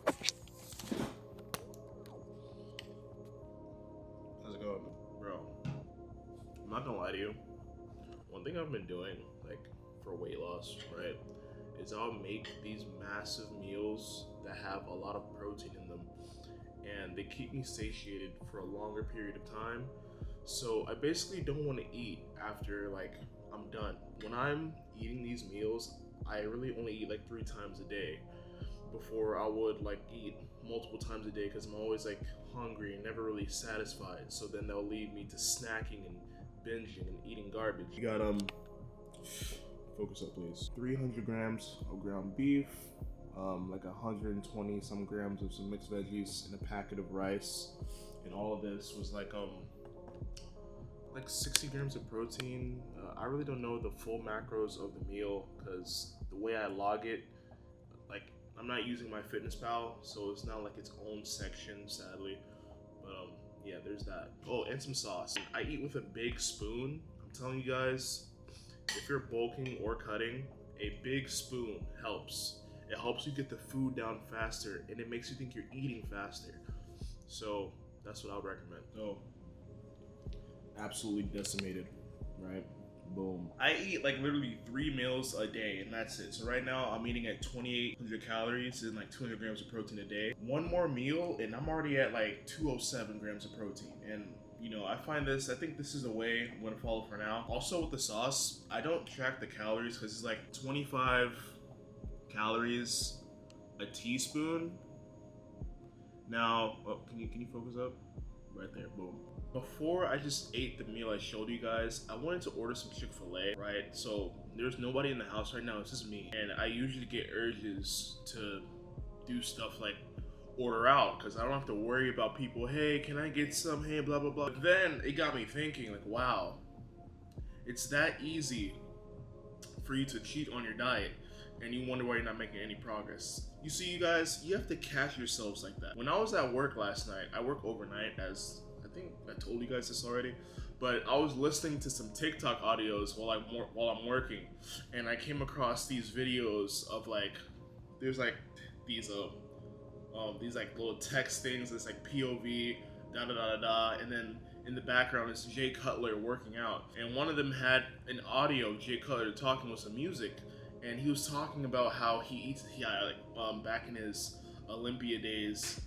How's it going, bro? I'm not gonna lie to you. One thing I've been doing, like, for weight loss, right, is I'll make these massive meals that have a lot of protein in them, and they keep me satiated for a longer period of time. So I basically don't want to eat after, like, I'm done. When I'm eating these meals, I really only eat like 3 times a day. Before I would like eat multiple times a day because I'm always like hungry and never really satisfied. So then they'll lead me to snacking and binging and eating garbage. You got focus up please. 300 grams of ground beef, like 120 some grams of some mixed veggies and a packet of rice, and all of this was like 60 grams of protein. I really don't know the full macros of the meal because the way I log it, like, I'm not using my MyFitnessPal, so it's not like its own section, sadly. But yeah, there's that. Oh, and some sauce. I eat with a big spoon. I'm telling you guys, if you're bulking or cutting, a big spoon helps. It helps you get the food down faster, and it makes you think you're eating faster. So that's what I would recommend. So, absolutely decimated, right? Boom. I eat like literally 3 meals a day, and that's it. So right now I'm eating at 2,800 calories and like 200 grams of protein a day. One more meal and I'm already at like 207 grams of protein. And you know, I think this is a way I'm gonna follow for now. Also with the sauce, I don't track the calories because it's like 25 calories a teaspoon. Now, oh, can you focus up? Right there, boom. Before I just ate the meal I showed you guys, I wanted to order some Chick-fil-A, right? So there's nobody in the house right now, it's just me. And I usually get urges to do stuff like order out because I don't have to worry about people, hey, can I get some, hey, blah, blah, blah. But then it got me thinking like, wow, it's that easy for you to cheat on your diet and you wonder why you're not making any progress. You see, you guys, you have to catch yourselves like that. When I was at work last night, I work overnight, as I think I told you guys this already, but I was listening to some TikTok audios while I'm working, and I came across these videos of like, there's like these like little text things, it's like POV, da da da da da, and then in the background is Jay Cutler working out, and one of them had an audio of Jay Cutler talking with some music, and he was talking about how he eats, back in his Olympia days,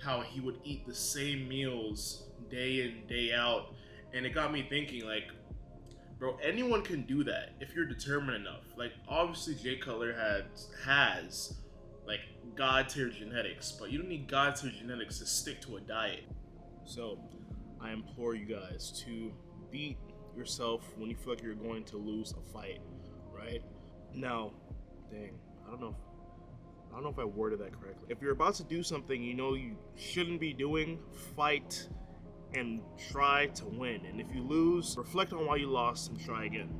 how he would eat the same meals day in, day out. And it got me thinking, like, bro, anyone can do that if you're determined enough. Like, obviously Jay Cutler has like god tier genetics, but you don't need god tier genetics to stick to a diet. So I implore you guys to beat yourself when you feel like you're going to lose a fight, right? Now, dang, I don't know if I worded that correctly. If you're about to do something you know you shouldn't be doing, fight and try to win. And if you lose, reflect on why you lost and try again.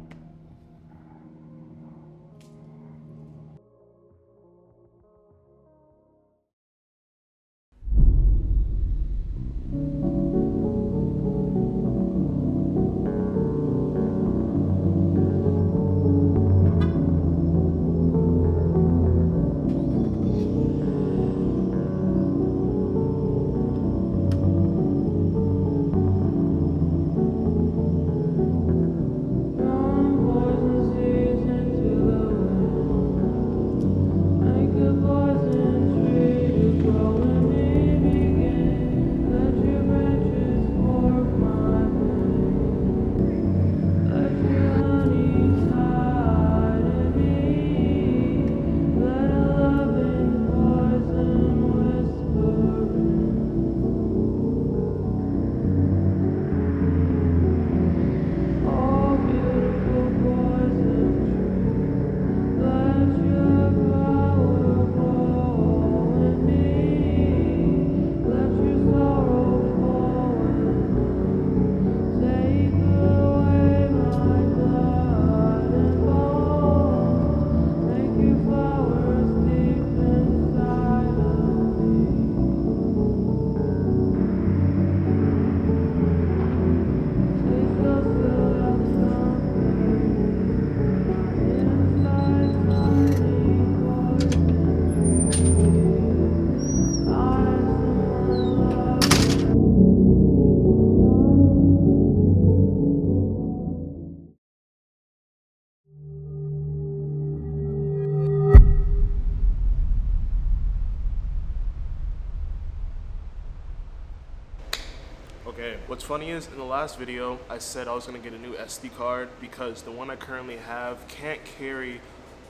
Okay, what's funny is in the last video, I said I was gonna get a new SD card because the one I currently have can't carry,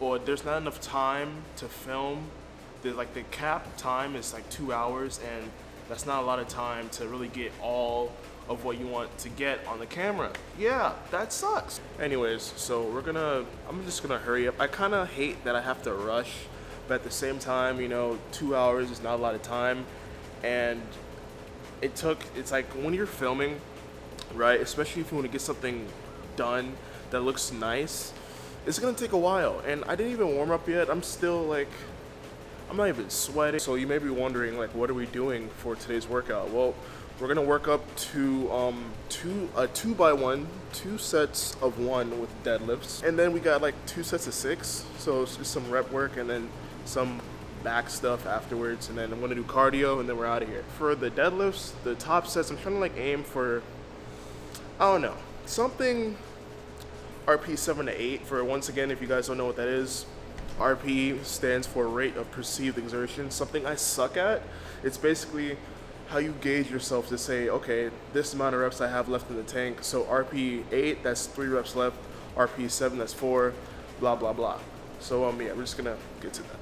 or there's not enough time to film. The cap time is like 2 hours, and that's not a lot of time to really get all of what you want to get on the camera. Yeah, that sucks. Anyways, so I'm just gonna hurry up. I kinda hate that I have to rush, but at the same time, you know, 2 hours is not a lot of time. And it's like when you're filming, right, especially if you want to get something done that looks nice, it's gonna take a while. And I didn't even warm up yet. I'm still like, I'm not even sweating. So you may be wondering, like, what are we doing for today's workout? Well, we're gonna work up to a 2x1, 2 sets of 1 with deadlifts, and then we got like 2 sets of 6. So it's just some rep work and then some back stuff afterwards, and then I'm gonna do cardio, and then we're out of here. For the deadlifts, the top sets, I'm trying to like aim for, I don't know, something RP 7 to 8. For once again, if you guys don't know what that is, RP stands for rate of perceived exertion, something I suck at. It's basically how you gauge yourself to say, okay, this amount of reps I have left in the tank. So RP 8, that's 3 reps left. RP 7, that's 4, blah, blah, blah. So yeah, we're just gonna get to that.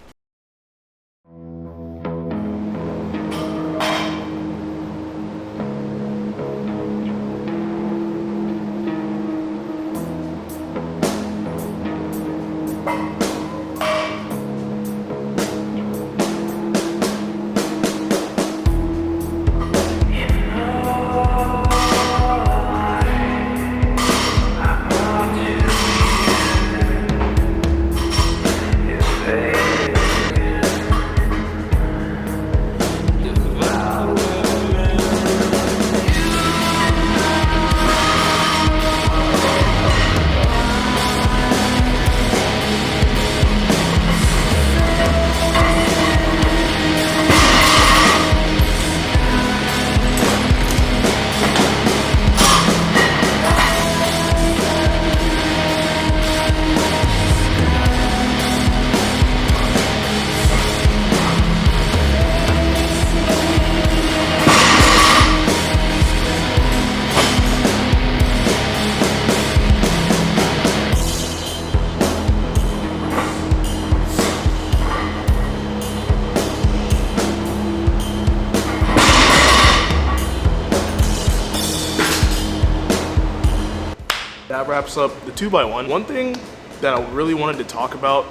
That wraps up the 2x1. One thing that I really wanted to talk about,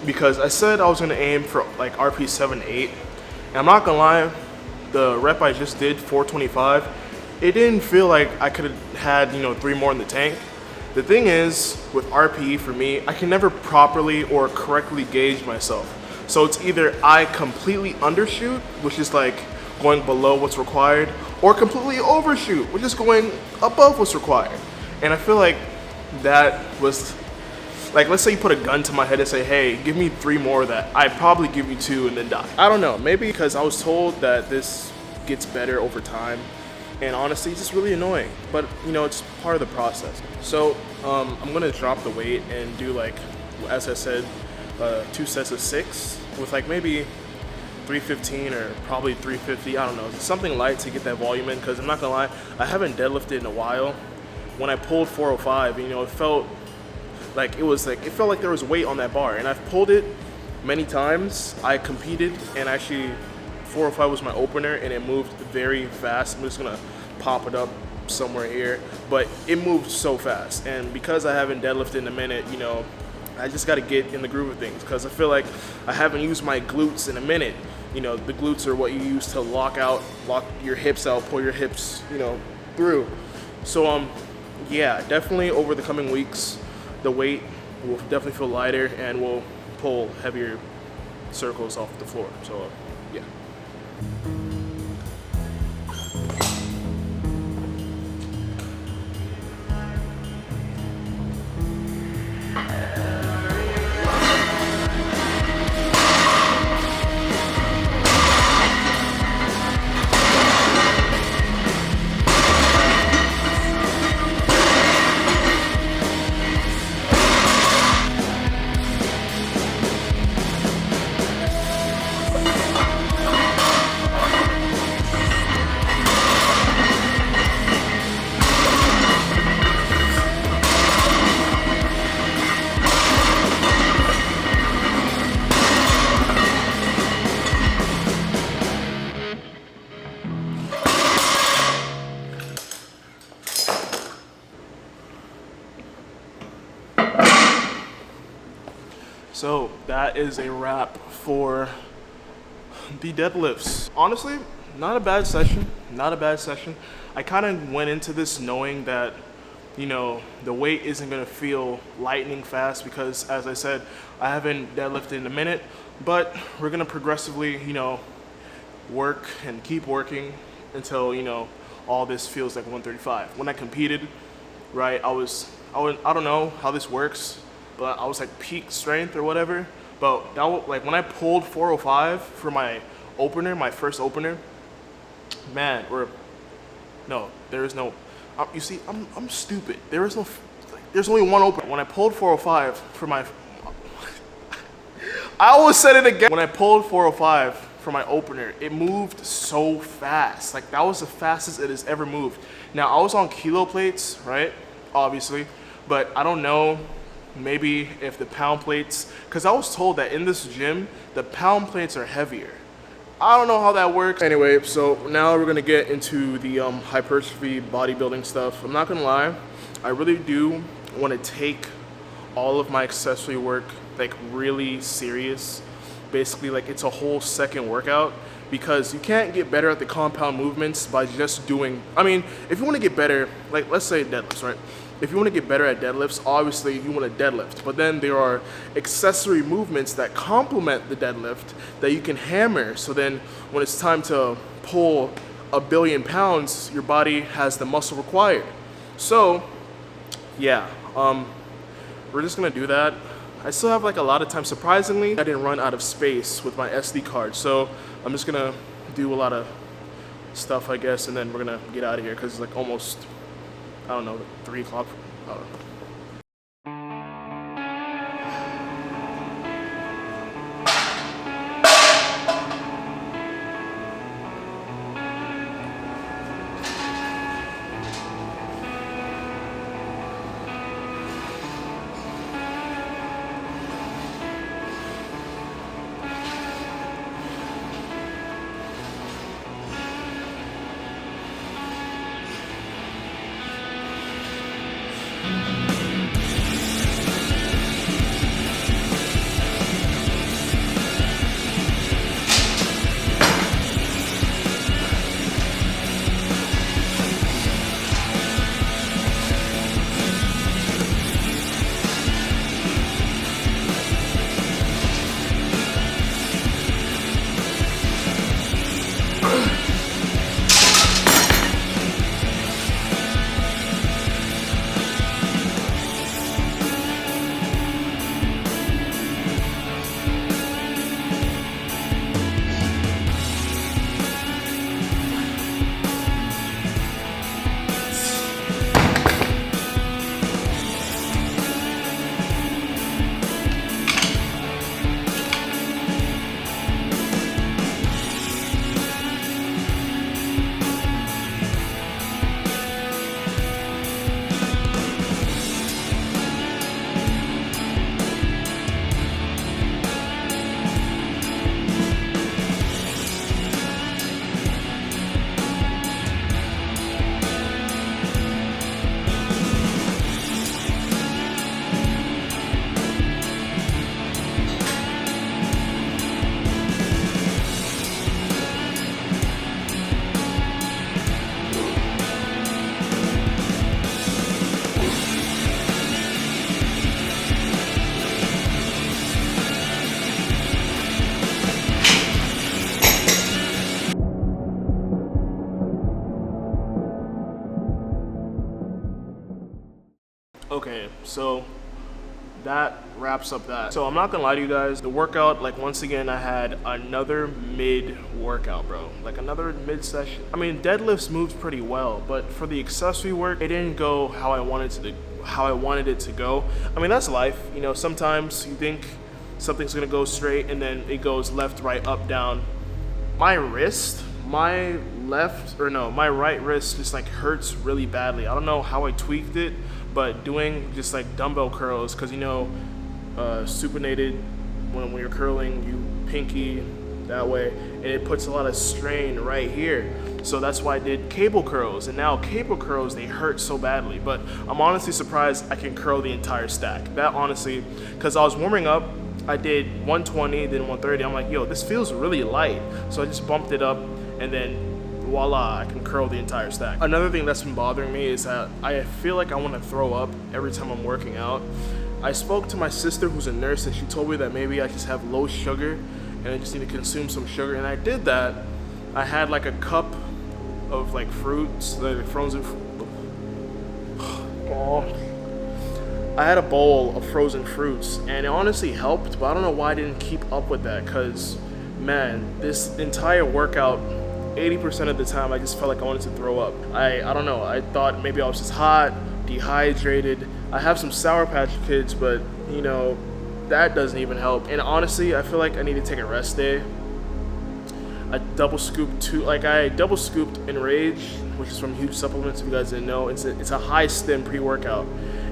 because I said I was gonna aim for like RP 7, 8, and I'm not gonna lie, the rep I just did, 425, it didn't feel like I could have had, you know, 3 more in the tank. The thing is, with RP for me, I can never properly or correctly gauge myself. So it's either I completely undershoot, which is like going below what's required, or completely overshoot, which is going above what's required. And I feel like that was, like, let's say you put a gun to my head and say, hey, give me 3 more of that. I'd probably give you 2 and then die. I don't know, maybe because I was told that this gets better over time. And honestly, it's just really annoying. But, you know, it's part of the process. So I'm gonna drop the weight and do, like, as I said, 2 sets of 6 with like maybe 315 or probably 350, I don't know, something light to get that volume in, because I'm not gonna lie, I haven't deadlifted in a while. When I pulled 405, you know, it felt like there was weight on that bar, and I've pulled it many times. I competed, and actually 405 was my opener, and it moved very fast. I'm just gonna pop it up somewhere here, but it moved so fast. And because I haven't deadlifted in a minute, you know, I just got to get in the groove of things, because I feel like I haven't used my glutes in a minute. You know, the glutes are what you use to lock your hips out, pull your hips, you know, through. So yeah, definitely over the coming weeks, the weight will definitely feel lighter, and we'll pull heavier circles off the floor. So yeah. So that is a wrap for the deadlifts. Honestly, not a bad session, not a bad session. I kind of went into this knowing that, you know, the weight isn't gonna feel lightning fast because, as I said, I haven't deadlifted in a minute, but we're gonna progressively, you know, work and keep working until, you know, all this feels like 135. When I competed, right, I don't know how this works, but I was like peak strength or whatever. But that was, like, when I pulled 405 for my opener, my first opener, man, no, there is no, you see, I'm stupid. There is no, like, there's only one opener. When I pulled 405 for my, I always said it again. When I pulled 405 for my opener, it moved so fast. Like, that was the fastest it has ever moved. Now, I was on kilo plates, right? Obviously, but I don't know, maybe if the pound plates, because I was told that in this gym, the pound plates are heavier. I don't know how that works. Anyway, so now we're gonna get into the hypertrophy bodybuilding stuff. I'm not gonna lie, I really do wanna take all of my accessory work like really serious. Basically, like, it's a whole second workout, because you can't get better at the compound movements by just doing, I mean, if you wanna get better, like, let's say deadlifts, right? If you want to get better at deadlifts, obviously you want to deadlift, but then there are accessory movements that complement the deadlift that you can hammer. So then when it's time to pull 1 billion pounds, your body has the muscle required. So yeah, we're just gonna do that. I still have like a lot of time. Surprisingly, I didn't run out of space with my SD card. So I'm just gonna do a lot of stuff, I guess, and then we're gonna get out of here because it's like almost, I don't know, 3 o'clock. I don't know. Okay, so that wraps up that. So I'm not gonna lie to you guys, the workout, like, once again, I had another mid workout, bro. Like, another mid session. I mean, deadlifts moved pretty well, but for the accessory work, it didn't go how I wanted it to go. I mean, that's life. You know, sometimes you think something's gonna go straight and then it goes left, right, up, down. My wrist, my right wrist just like hurts really badly. I don't know how I tweaked it, but doing just like dumbbell curls, because, you know, supinated, when you're curling, you pinky that way, and it puts a lot of strain right here. So that's why I did cable curls, and now cable curls, they hurt so badly. But I'm honestly surprised I can curl the entire stack. That honestly, because I was warming up, I did 120, then 130. I'm like, yo, this feels really light. So I just bumped it up, and then voila, I can curl the entire stack. Another thing that's been bothering me is that I feel like I want to throw up every time I'm working out. I spoke to my sister who's a nurse, and she told me that maybe I just have low sugar and I just need to consume some sugar, and I did that. I had like a cup of like fruits, like frozen I had a bowl of frozen fruits, and it honestly helped, but I don't know why I didn't keep up with that, because man, this entire workout, 80% of the time I just felt like I wanted to throw up. I don't know, I thought maybe I was just hot, dehydrated. I have some Sour Patch Kids, but you know, that doesn't even help. And honestly, I feel like I need to take a rest day. I double scooped Enrage, which is from Huge Supplements, if you guys didn't know. It's a high stim pre-workout,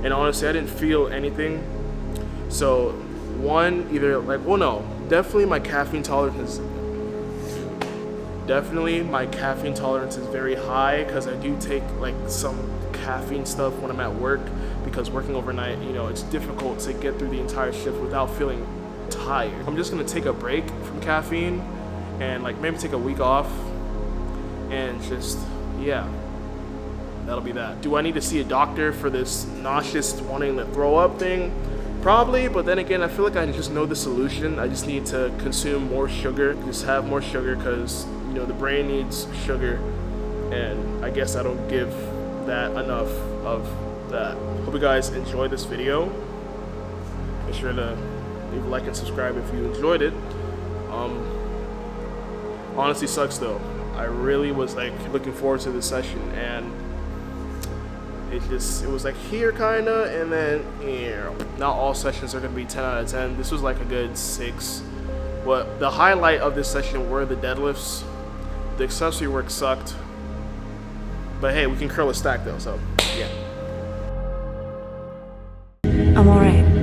and honestly I didn't feel anything. So one, either like, well, no, definitely my caffeine tolerance is very high, because I do take like some caffeine stuff when I'm at work, because working overnight, you know, it's difficult to get through the entire shift without feeling tired. I'm just gonna take a break from caffeine and like maybe take a week off, and just, yeah, that'll be that. Do I need to see a doctor for this nauseous wanting to throw up thing? Probably, but then again, I feel like I just know the solution. I just need to consume more sugar, just have more sugar, because you know the brain needs sugar, and I guess I don't give that enough of that. Hope you guys enjoyed this video. Make sure to leave a like and subscribe if you enjoyed it. Honestly sucks though. I really was like looking forward to this session, and it was like here kinda, and then here. Not all sessions are gonna be 10 out of 10. This was like a good 6. But the highlight of this session were the deadlifts. The accessory work sucked, but hey, we can curl a stack though, so yeah. I'm alright.